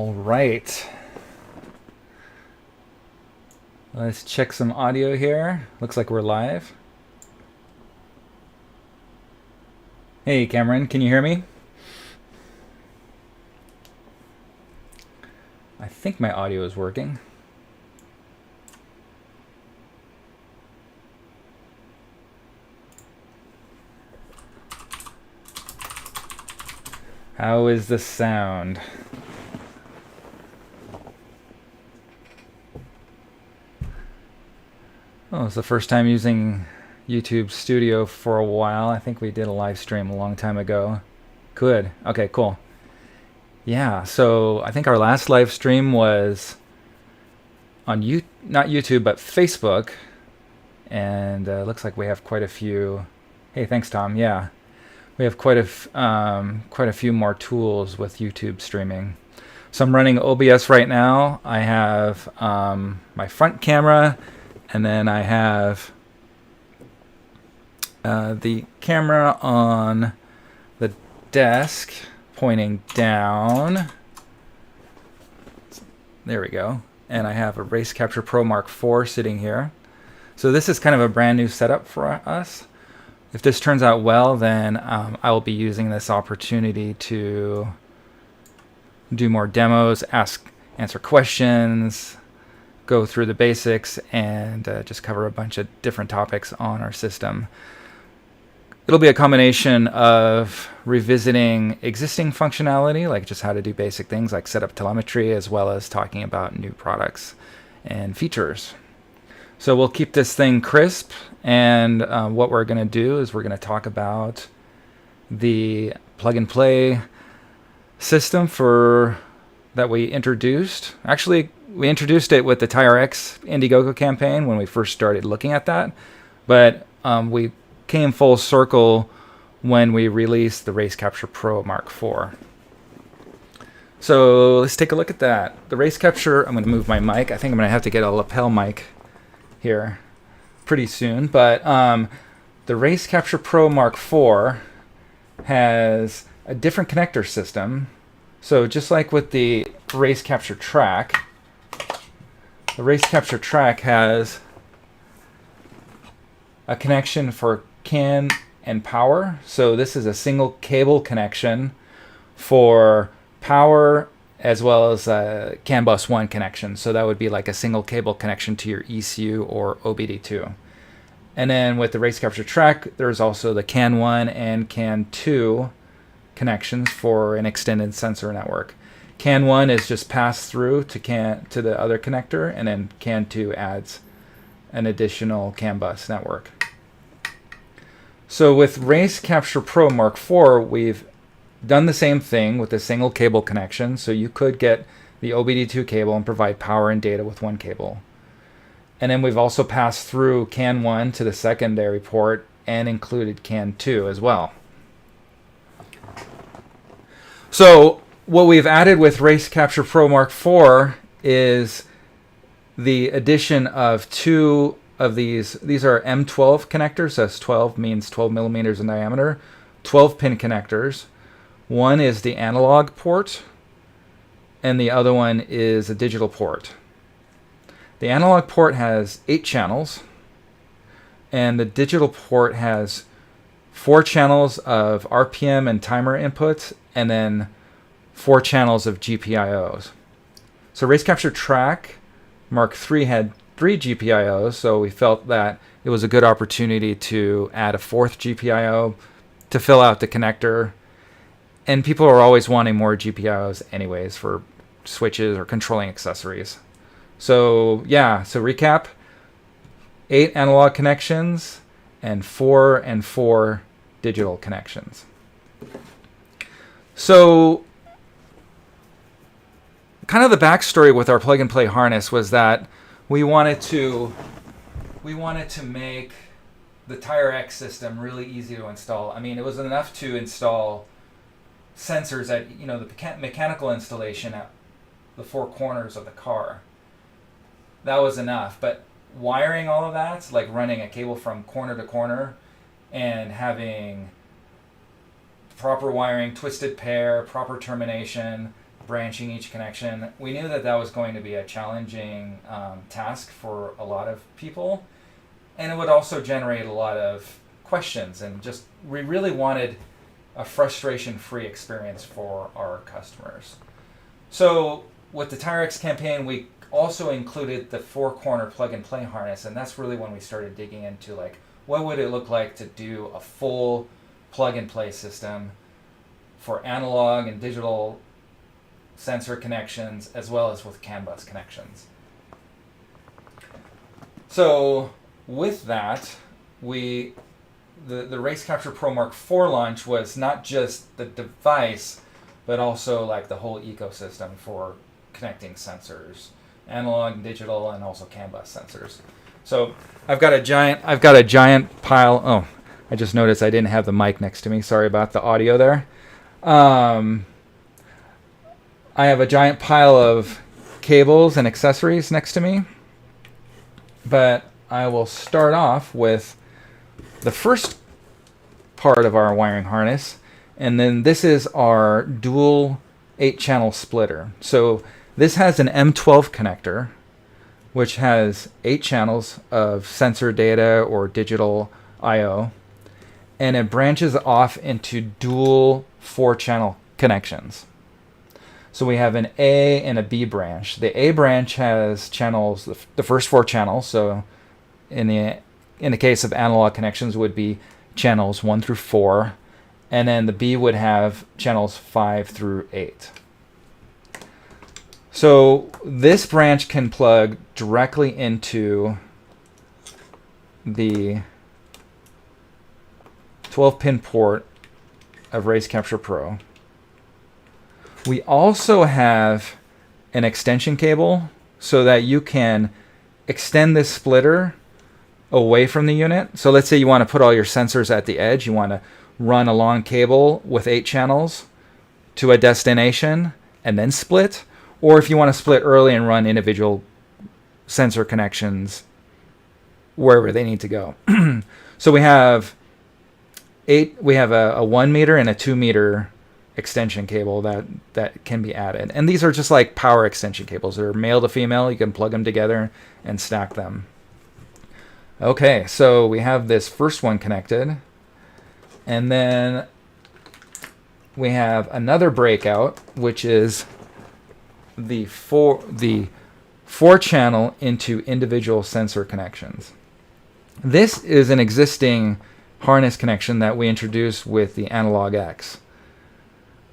All right. Let's check some audio here. Looks like we're live. Hey, Cameron, can you hear me? I think my audio is working. How is the sound? Oh, it's the first time using YouTube Studio for a while. I think we did a live stream a long time ago. Good. Okay, cool. Yeah, so I think our last live stream was on not YouTube, but Facebook. And looks like we have quite a few. Hey, thanks, Tom. Yeah, we have quite a few more tools with YouTube streaming. So I'm running OBS right now. I have my front camera, and then I have the camera on the desk pointing down. There we go. And I have a RaceCapture Pro Mark IV sitting here. So this is kind of a brand new setup for us. If this turns out well, then I will be using this opportunity to do more demos, answer questions, go through the basics, and just cover a bunch of different topics on our system. It'll be a combination of revisiting existing functionality, like just how to do basic things like set up telemetry, as well as talking about new products and features. So we'll keep this thing crisp, and what we're going to do is we're going to talk about the plug-and-play system that we introduced. Actually, we introduced it with the TireX Indiegogo campaign when we first started looking at that, but we came full circle when we released the RaceCapture Pro Mark IV. So let's take a look at that. The RaceCapture, I'm going to move my mic. I think I'm going to have to get a lapel mic here pretty soon, but the RaceCapture Pro Mark IV has a different connector system. So just like with the RaceCapture Track, the RaceCapture Track has a connection for CAN and power. So this is a single cable connection for power as well as a CAN bus 1 connection. So that would be like a single cable connection to your ECU or OBD2. And then with the RaceCapture Track, there's also the CAN 1 and CAN 2 connections for an extended sensor network. CAN 1 is just passed through to the other connector, and then CAN 2 adds an additional CAN bus network. So with RaceCapture Pro Mark IV, we've done the same thing with a single cable connection. So you could get the OBD2 cable and provide power and data with one cable. And then we've also passed through CAN 1 to the secondary port and included CAN 2 as well. So what we've added with RaceCapture Pro Mark IV is the addition of two of these. These are M12 connectors. So that's 12 means 12 millimeters in diameter. 12 pin connectors. One is the analog port, and the other one is a digital port. The analog port has 8 channels, and the digital port has 4 channels of RPM and timer inputs, and then 4 channels of GPIOs. So RaceCapture Track Mark III had 3 GPIOs, so we felt that it was a good opportunity to add a 4th GPIO to fill out the connector. And people are always wanting more GPIOs anyways for switches or controlling accessories. So yeah, so recap, 8 analog connections and 4 digital connections. So kind of the backstory with our plug-and-play harness was that we wanted to make the TireX system really easy to install. I mean, it was enough to install sensors at the mechanical installation at the 4 corners of the car. That was enough, but wiring all of that, like running a cable from corner to corner and having proper wiring, twisted pair, proper termination, branching each connection. We knew that that was going to be a challenging task for a lot of people, and it would also generate a lot of questions, and just we really wanted a frustration-free experience for our customers. So with the Tyrex campaign, we also included the 4-corner plug-and-play harness, and that's really when we started digging into like what would it look like to do a full plug-and-play system for analog and digital sensor connections, as well as with CAN bus connections. So with that, the RaceCapture Pro Mark IV launch was not just the device, but also like the whole ecosystem for connecting sensors, analog and digital, and also CAN bus sensors. So I've got a giant pile. Oh, I just noticed I didn't have the mic next to me. Sorry about the audio there. I have a giant pile of cables and accessories next to me, but I will start off with the first part of our wiring harness, and then this is our dual 8-channel splitter. So this has an M12 connector, which has 8 channels of sensor data or digital I/O, and it branches off into dual 4-channel connections. So we have an A and a B branch. The A branch has channels, the first 4 channels. So in the case of analog connections would be channels 1 through 4, and then the B would have channels 5 through 8. So this branch can plug directly into the 12-pin port of RaceCapture Pro. We also have an extension cable so that you can extend this splitter away from the unit. So let's say you want to put all your sensors at the edge. You want to run a long cable with 8 channels to a destination and then split. Or if you want to split early and run individual sensor connections wherever they need to go. So we have a 1 meter and a 2 meter extension cable that can be added. And these are just like power extension cables. They're male to female. You can plug them together and stack them. Okay, so we have this first one connected. And then we have another breakout, which is the 4-channel into individual sensor connections. This is an existing harness connection that we introduced with the Analog X.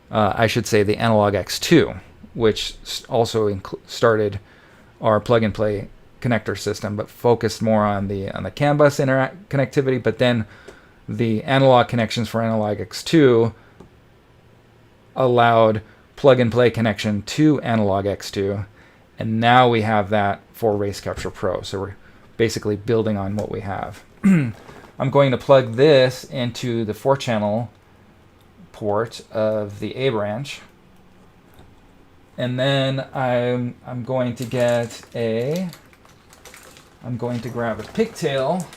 I should say the Analog X2, which also started our plug-and-play connector system, but focused more on the CAN bus connectivity. But then the analog connections for Analog X2 allowed plug-and-play connection to Analog X2, and now we have that for RaceCapture Pro. So we're basically building on what we have. I'm going to plug this into the 4-channel port of the A branch, and then I'm going to grab a pigtail,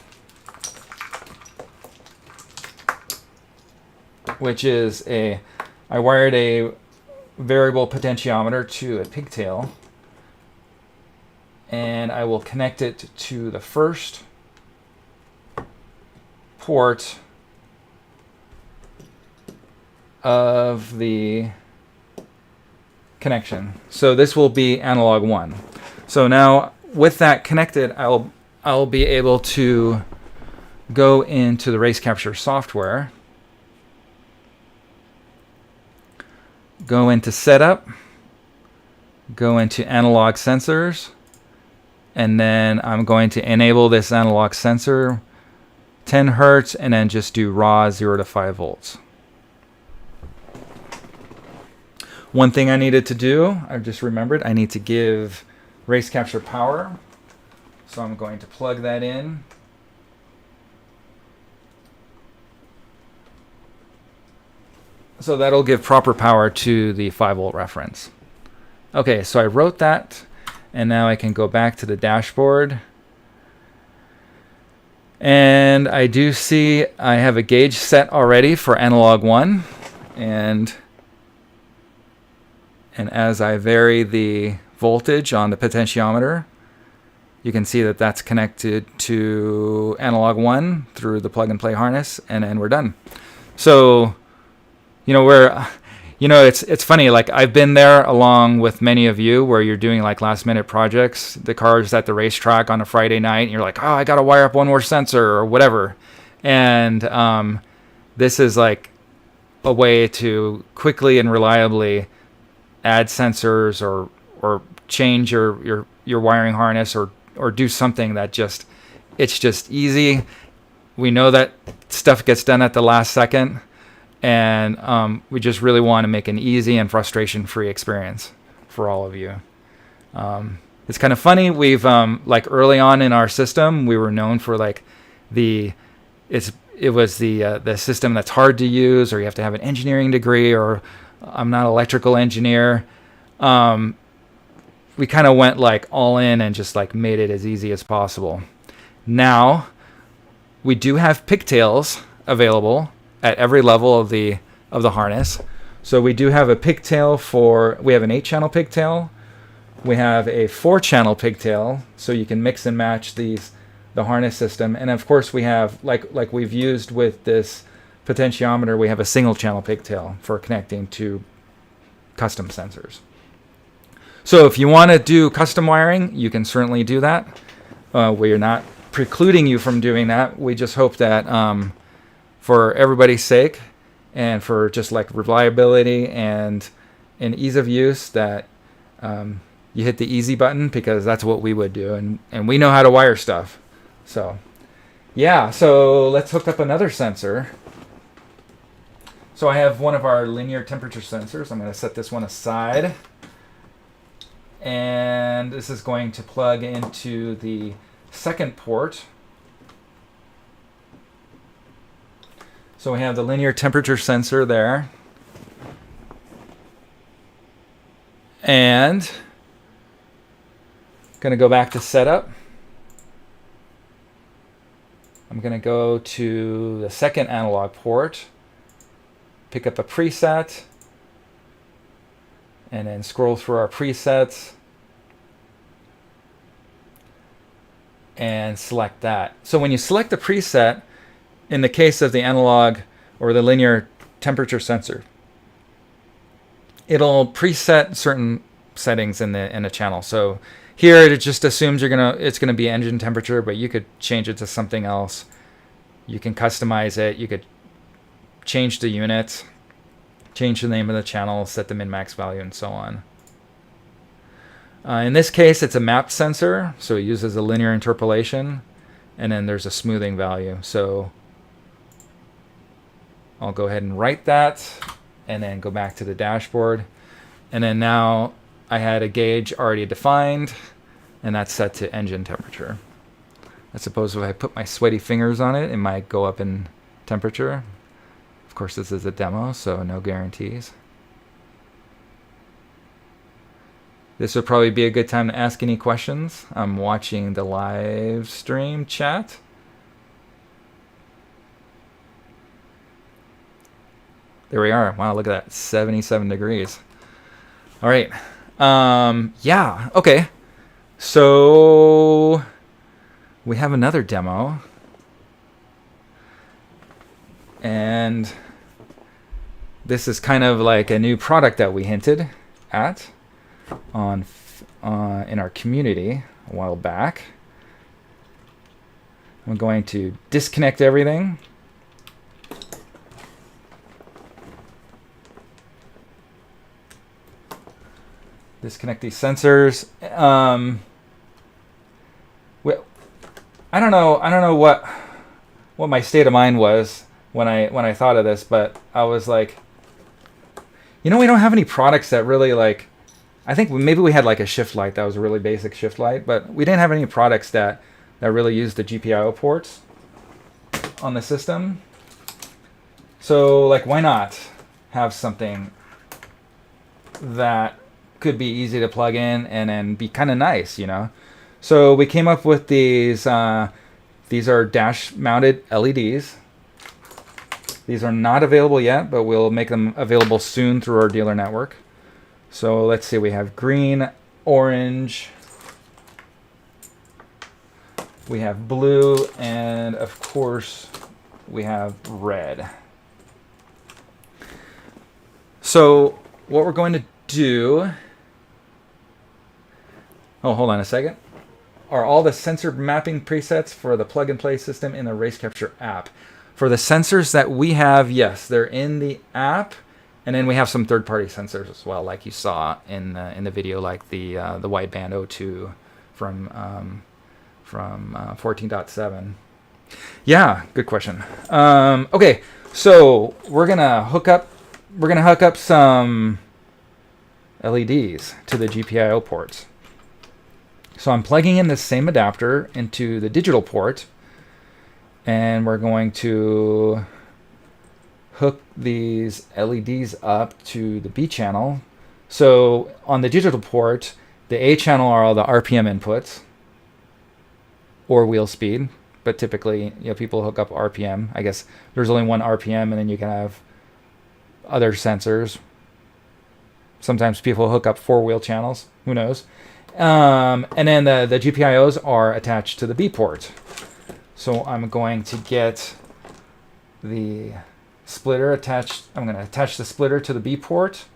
which is I wired a variable potentiometer to a pigtail, and I will connect it to the first port of the connection. So this will be analog 1. So now with that connected, I'll be able to go into the RaceCapture software, go into setup, go into analog sensors, and then I'm going to enable this analog sensor 10 hertz and then just do raw 0 to 5 volts. One thing I needed to do, I've just remembered, I need to give RaceCapture power. So I'm going to plug that in. So that'll give proper power to the 5-volt reference. Okay, so I wrote that, and now I can go back to the dashboard. And I do see I have a gauge set already for analog 1, and And as I vary the voltage on the potentiometer, you can see that that's connected to analog 1 through the plug-and-play harness, and then we're done. So, it's funny, like I've been there along with many of you where you're doing like last-minute projects. The car's at the racetrack on a Friday night, and you're like, oh, I got to wire up one more sensor or whatever. And this is like a way to quickly and reliably add sensors or change your wiring harness or do something that it's just easy. We know that stuff gets done at the last second, and we just really want to make an easy and frustration-free experience for all of you. It's kind of funny. We've like early on in our system, we were known for like it was the system that's hard to use, or you have to have an engineering degree, or I'm not an electrical engineer. We kind of went like all in and just like made it as easy as possible. Now we do have pigtails available at every level of the harness. So we do have a pigtail we have an 8-channel pigtail. We have a 4-channel pigtail, so you can mix and match the harness system. And of course we have, like we've used with this potentiometer, we have a single channel pigtail for connecting to custom sensors. So if you want to do custom wiring, you can certainly do that. We're not precluding you from doing that. We just hope that for everybody's sake and for just like reliability and ease of use, that you hit the easy button, because that's what we would do, and we know how to wire stuff. So yeah, so let's hook up another sensor. So I have one of our linear temperature sensors. I'm going to set this one aside. And this is going to plug into the second port. So we have the linear temperature sensor there. And going to go back to setup. I'm going to go to the second analog port, pick up a preset, and then scroll through our presets and select that. So when you select the preset, in the case of the analog or the linear temperature sensor, it'll preset certain settings in the channel. So here it just assumes it's gonna be engine temperature, but you could change it to something else. You can customize it. You could change the unit, change the name of the channel, set the min-max value, and so on. In this case, it's a mapped sensor, so it uses a linear interpolation, and then there's a smoothing value. So I'll go ahead and write that, and then go back to the dashboard. And then now I had a gauge already defined, and that's set to engine temperature. I suppose if I put my sweaty fingers on it, it might go up in temperature. Of course, this is a demo, so no guarantees. This would probably be a good time to ask any questions. I'm watching the live stream chat. There we are. Wow, look at that. 77 degrees. All right. Yeah, okay. So we have another demo. And this is kind of like a new product that we hinted at in our community a while back. I'm going to disconnect everything. Disconnect these sensors. I don't know what my state of mind was when I thought of this, but I was like, we don't have any products that really like. I think maybe we had like a shift light that was a really basic shift light, but we didn't have any products that really used the GPIO ports on the system. So like, why not have something that could be easy to plug in and then be kind of nice, So we came up with these. These are dash-mounted LEDs. These are not available yet, but we'll make them available soon through our dealer network. So let's see, we have green, orange, we have blue, and of course we have red. So what we're going to do, oh, hold on a second, are all the sensor mapping presets for the plug-and-play system in the RaceCapture app. For the sensors that we have, yes, they're in the app. And then we have some third-party sensors as well, like you saw in the video, like the wideband O2 from 14.7. Yeah, good question. Okay, so we're gonna hook up some LEDs to the GPIO ports. So I'm plugging in the same adapter into the digital port, and we're going to hook these LEDs up to the B channel. So on the digital port, the A channel are all the RPM inputs or wheel speed, but typically, people hook up RPM. I guess there's only one RPM, and then you can have other sensors. Sometimes people hook up 4-wheel channels. Who knows? And then the GPIOs are attached to the B port. So I'm going to get the splitter attached. I'm going to attach the splitter to the B port.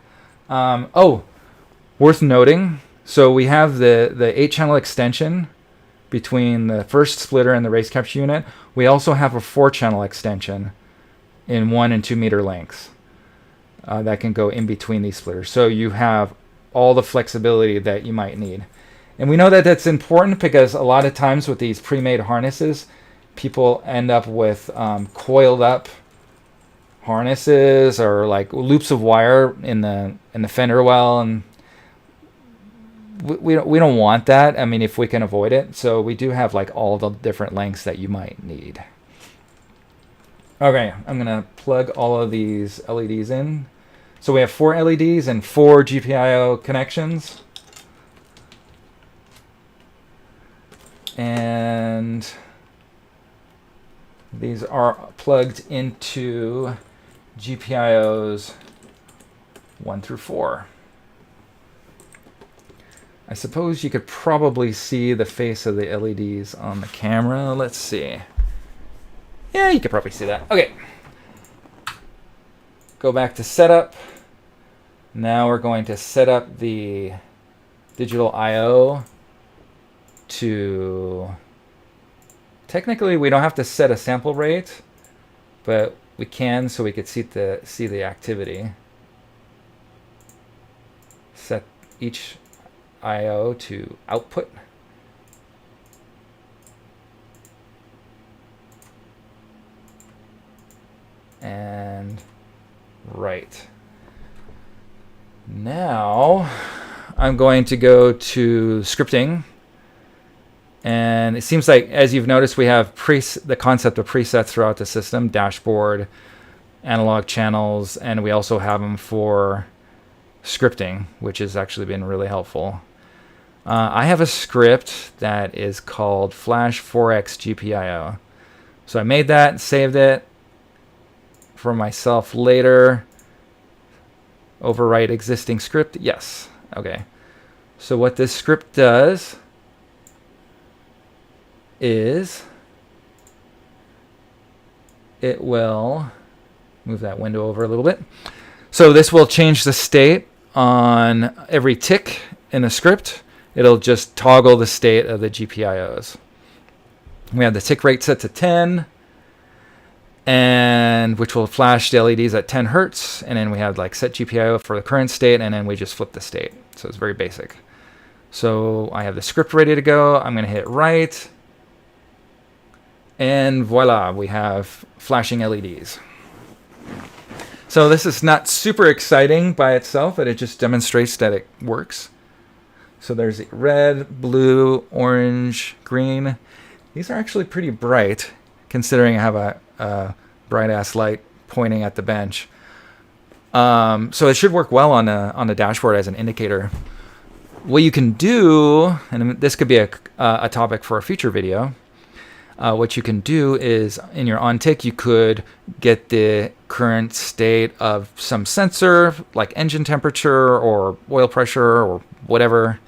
Oh, worth noting. So we have the 8-channel extension between the first splitter and the RaceCapture unit. We also have a 4-channel extension in 1 and 2 meter lengths that can go in between these splitters. So you have all the flexibility that you might need. And we know that that's important because a lot of times with these pre-made harnesses, people end up with coiled up harnesses or like loops of wire in the fender well, and we don't want that. I mean, if we can avoid it. So we do have like all the different lengths that you might need. Okay, I'm gonna plug all of these LEDs in. So we have 4 LEDs and 4 GPIO connections. And these are plugged into GPIOs 1 through 4. I suppose you could probably see the face of the LEDs on the camera. Let's see. Yeah, you could probably see that. Okay. Go back to setup. Now we're going to set up the digital I/O to... Technically, we don't have to set a sample rate, but we can so we could see the activity. Set each I/O to output. And right. Now I'm going to go to scripting. And it seems like, as you've noticed, we have the concept of presets throughout the system, dashboard, analog channels, and we also have them for scripting, which has actually been really helpful. I have a script that is called Flash 4X GPIO. So I made that, saved it for myself later. Overwrite existing script. Yes. Okay. So what this script does is it will move that window over a little bit. So this will change the state on every tick in the script. It'll just toggle the state of the GPIOs. We have the tick rate set to 10, and which will flash the LEDs at 10 hertz. And then we have like set GPIO for the current state, and then we just flip the state. So it's very basic. So I have the script ready to go. I'm going to hit write. And voila, we have flashing LEDs. So this is not super exciting by itself, but it just demonstrates that it works. So there's red, blue, orange, green. These are actually pretty bright, considering I have a bright-ass light pointing at the bench. So it should work well on the dashboard as an indicator. What you can do, and this could be a topic for a future video, what you can do is in your on tick, you could get the current state of some sensor like engine temperature or oil pressure or whatever.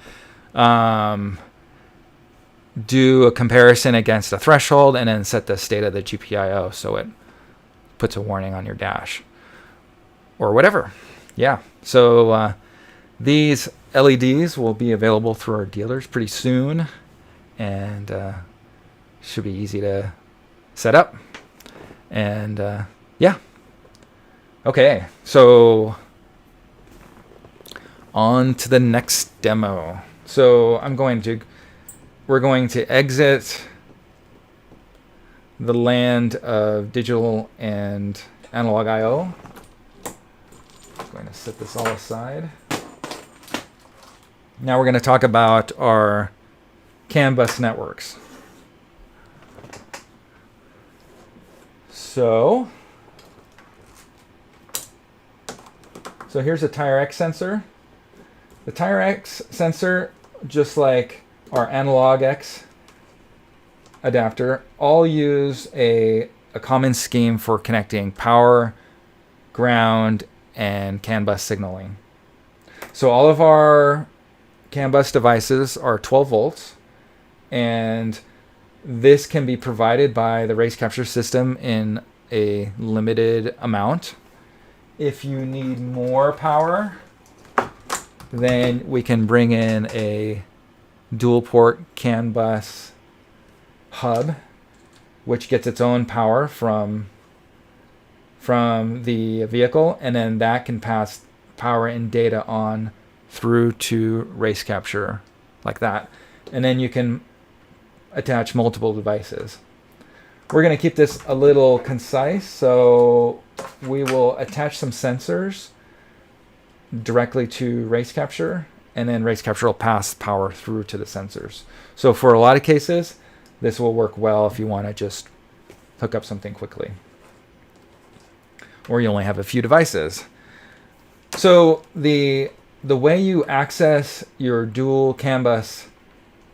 Do a comparison against a threshold and then set the state of the GPIO so it puts a warning on your dash or whatever. Yeah. So these LEDs will be available through our dealers pretty soon, and should be easy to set up. And yeah. Okay. So on to the next demo. So we're going to exit the land of digital and analog I/O. I'm going to set this all aside. Now we're going to talk about our CAN bus networks. So here's a Tire X sensor. The Tire X sensor, just like our Analog X adapter, all use a common scheme for connecting power, ground, and CAN bus signaling. So all of our CAN bus devices are 12 volts, and this can be provided by the RaceCapture system in a limited amount. If you need more power, then we can bring in a dual port CAN bus hub, which gets its own power from the vehicle, and then that can pass power and data on through to RaceCapture like that. And then you can attach multiple devices. We're going to keep this a little concise, so we will attach some sensors directly to RaceCapture, and then RaceCapture will pass power through to the sensors. So for a lot of cases, this will work well if you want to just hook up something quickly, or you only have a few devices. So the way you access your dual CAN bus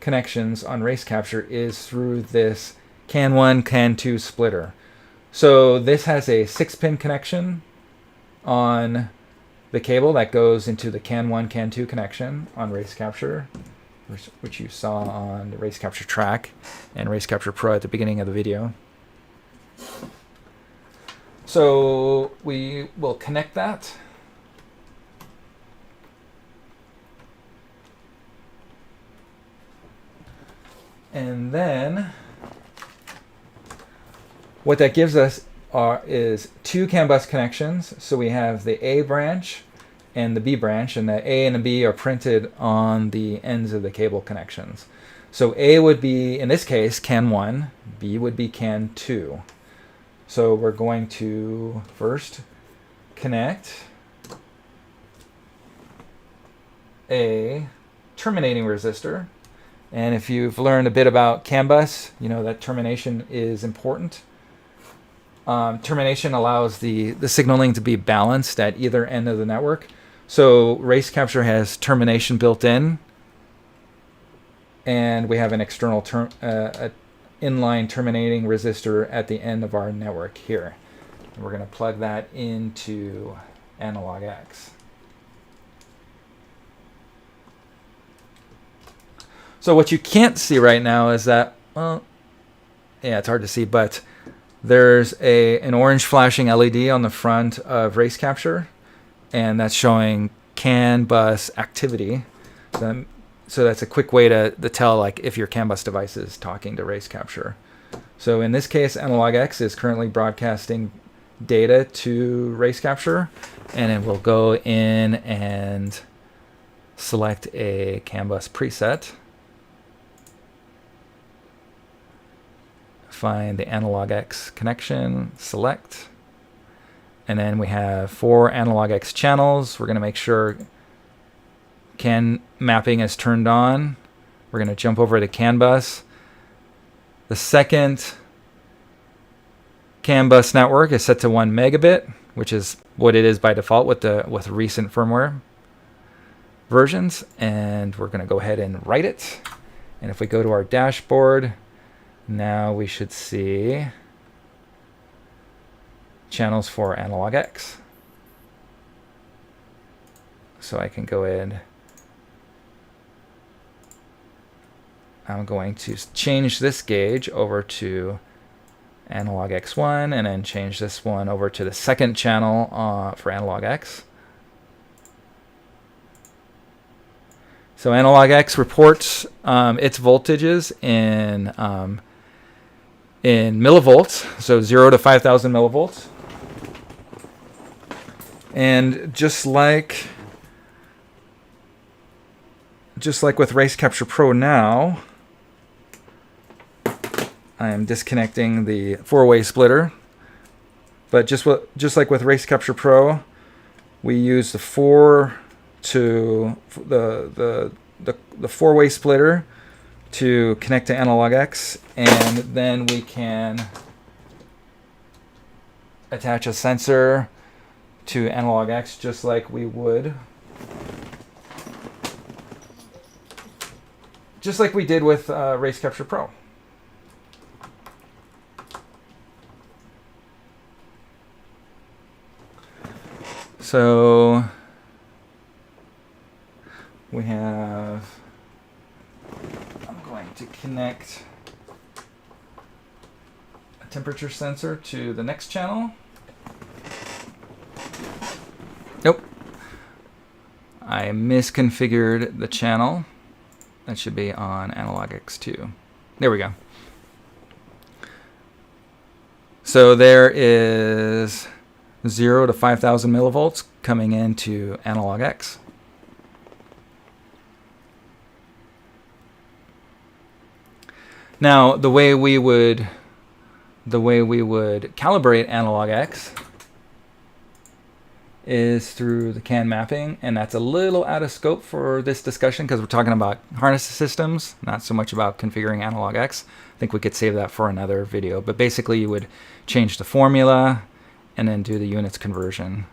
connections on RaceCapture is through this CAN 1, CAN 2 splitter. So this has a 6-pin connection on the cable that goes into the CAN 1, CAN 2 connection on RaceCapture, which you saw on the RaceCapture track and RaceCapture Pro at the beginning of the video. So we will connect that. And then what that gives us is 2 CAN bus connections. So we have the A branch and the B branch, and the A and the B are printed on the ends of the cable connections. So A would be, in this case, CAN 1, B would be CAN 2. So we're going to first connect a terminating resistor. And if you've learned a bit about CAN bus, you know that termination is important. Termination allows the signaling to be balanced at either end of the network. So RaceCapture has termination built in, and we have an external inline terminating resistor at the end of our network here. And we're going to plug that into Analog X. So what you can't see right now is that, well, yeah, it's hard to see, but there's an orange flashing LED on the front of RaceCapture, and that's showing CAN bus activity. So that's a quick way to tell like if your CAN bus device is talking to RaceCapture. So in this case, Analog X is currently broadcasting data to RaceCapture, and it will go in and select a CAN bus preset. Find the Analog X connection, select, and then we have 4 Analog X channels. We're going to make sure CAN mapping is turned on. We're going to jump over to CAN bus. The second CAN bus network is set to 1 megabit, which is what it is by default with recent firmware versions. And we're going to go ahead and write it. And if we go to our dashboard, Now we should see channels for analog X. So I can go in. I'm going to change this gauge over to analog X1 and then change this one over to the second channel for analog X. So analog X reports its voltages in millivolts, so 0 to 5,000 millivolts. And just like with RaceCapture Pro now, I am disconnecting the four-way splitter. But just like with RaceCapture Pro, we use the four-way splitter to connect to analog X, and then we can attach a sensor to analog X just like we would. Just like we did with RaceCapture Pro. So we have, I'm going to connect a temperature sensor to the next channel. Nope. I misconfigured the channel. That should be on analog X2. There we go. So there is 0 to 5,000 millivolts coming into analog X. Now, the way we would calibrate analog X is through the CAN mapping, and that's a little out of scope for this discussion because we're talking about harness systems, not so much about configuring analog X. I think we could save that for another video, but basically you would change the formula and then do the units conversion.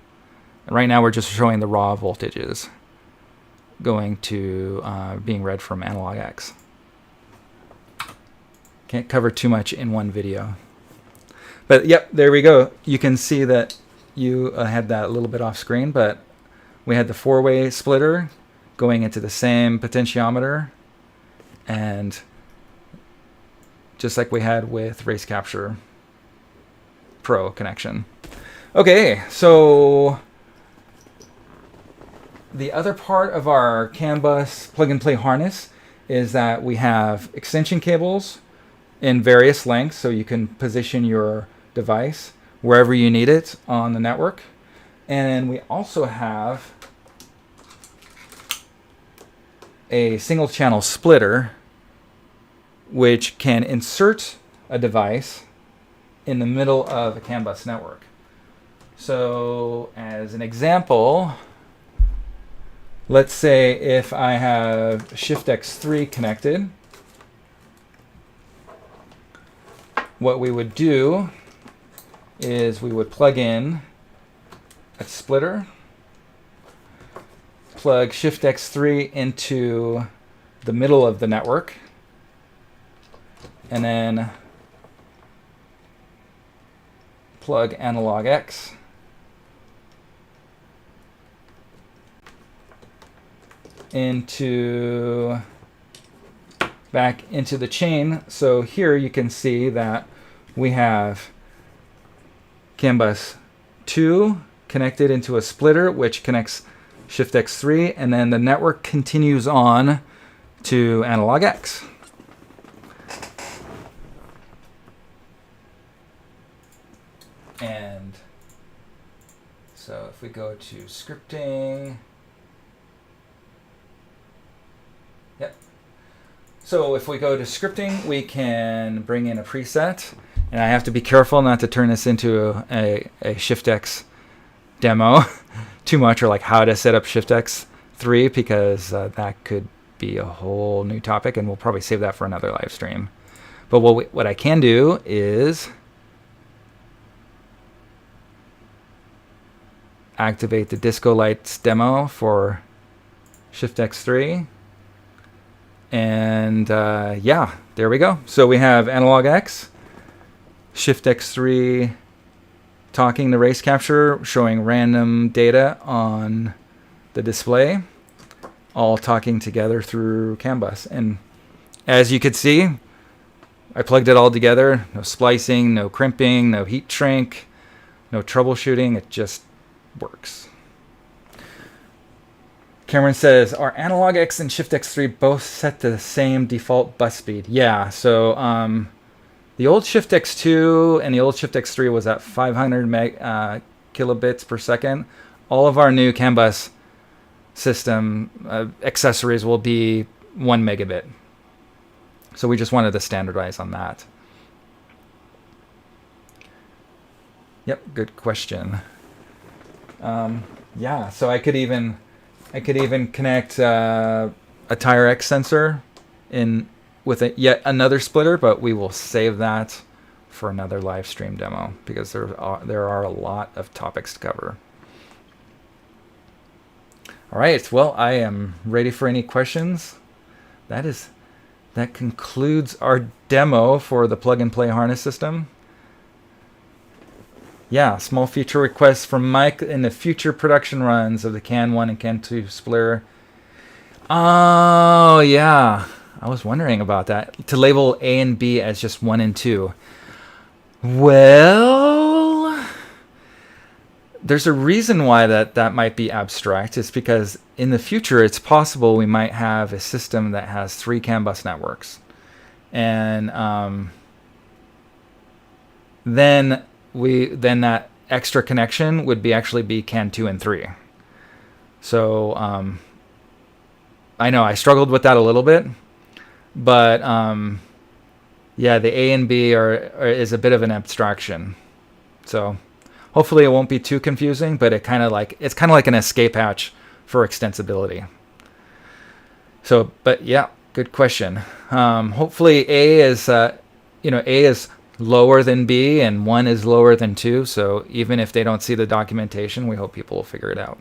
And right now we're just showing the raw voltages going to being read from analog X. Can't cover too much in one video. But yep, there we go. You can see that you had that a little bit off screen, but we had the four-way splitter going into the same potentiometer, and just like we had with RaceCapture Pro connection. Okay, so the other part of our CAN bus plug-and-play harness is that we have extension cables in various lengths, so you can position your device wherever you need it on the network. And we also have a single channel splitter which can insert a device in the middle of a CAN bus network. So as an example, let's say if I have Shift X3 connected, what we would do is we would plug in a splitter, plug Shift X3 into the middle of the network, and then plug analog X back into the chain. So here you can see that we have CAN bus 2 connected into a splitter which connects Shift X3, and then the network continues on to analog X. And so if we go to scripting, yep. So if we go to scripting, we can bring in a preset. And I have to be careful not to turn this into a Shift X demo too much, or like how to set up Shift X3, because that could be a whole new topic, and we'll probably save that for another live stream. But what I can do is activate the disco lights demo for Shift X3, and yeah, there we go. So we have analog X, Shift X3 talking to RaceCapture, showing random data on the display, all talking together through CAN bus. And as you could see, I plugged it all together. No splicing, no crimping, no heat shrink, no troubleshooting. It just works. Cameron says, are Analog X and Shift X3 both set to the same default bus speed? Yeah, so the old Shift X2 and the old Shift X3 was at 500 kilobits per second. All of our new CAN bus system accessories will be 1 megabit. So we just wanted to standardize on that. Yep, good question. Yeah, so I could even connect a tire X sensor in with yet another splitter, but we will save that for another live stream demo because there are a lot of topics to cover. All right, well, I am ready for any questions. That concludes our demo for the plug-and-play harness system. Yeah, small feature requests from Mike in the future production runs of the CAN 1 and CAN 2 splitter. Oh, yeah. I was wondering about that. To label A and B as just 1 and 2. Well, there's a reason why that might be abstract. It's because in the future, it's possible we might have a system that has 3 CAN bus networks. And then that extra connection would actually be CAN 2 and 3. So I know I struggled with that a little bit, but yeah, the A and B is a bit of an abstraction. So hopefully it won't be too confusing, but it's kind of like an escape hatch for extensibility. So, but yeah, good question. Hopefully A is A is lower than B and 1 is lower than 2. So even if they don't see the documentation, we hope people will figure it out.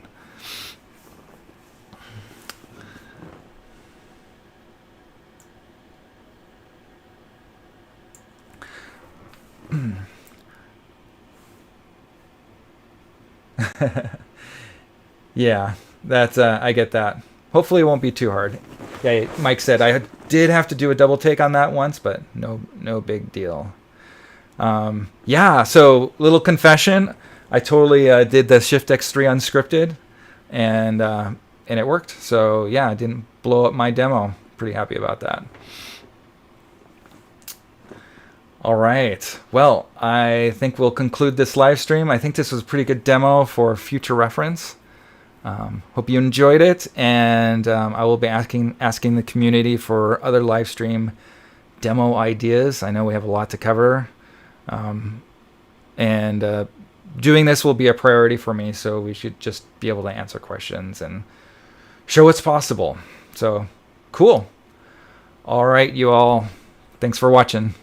Yeah, that's I get that. Hopefully it won't be too hard. Yeah, Mike said I did have to do a double take on that once, but no big deal. Yeah, so little confession. I totally did the Shift X3 unscripted, and it worked. So yeah, I didn't blow up my demo. Pretty happy about that. All right. Well, I think we'll conclude this live stream. I think this was a pretty good demo for future reference. Hope you enjoyed it, and I will be asking the community for other live stream demo ideas. I know we have a lot to cover, and doing this will be a priority for me, so we should just be able to answer questions and show what's possible. So, cool. All right, you all. Thanks for watching.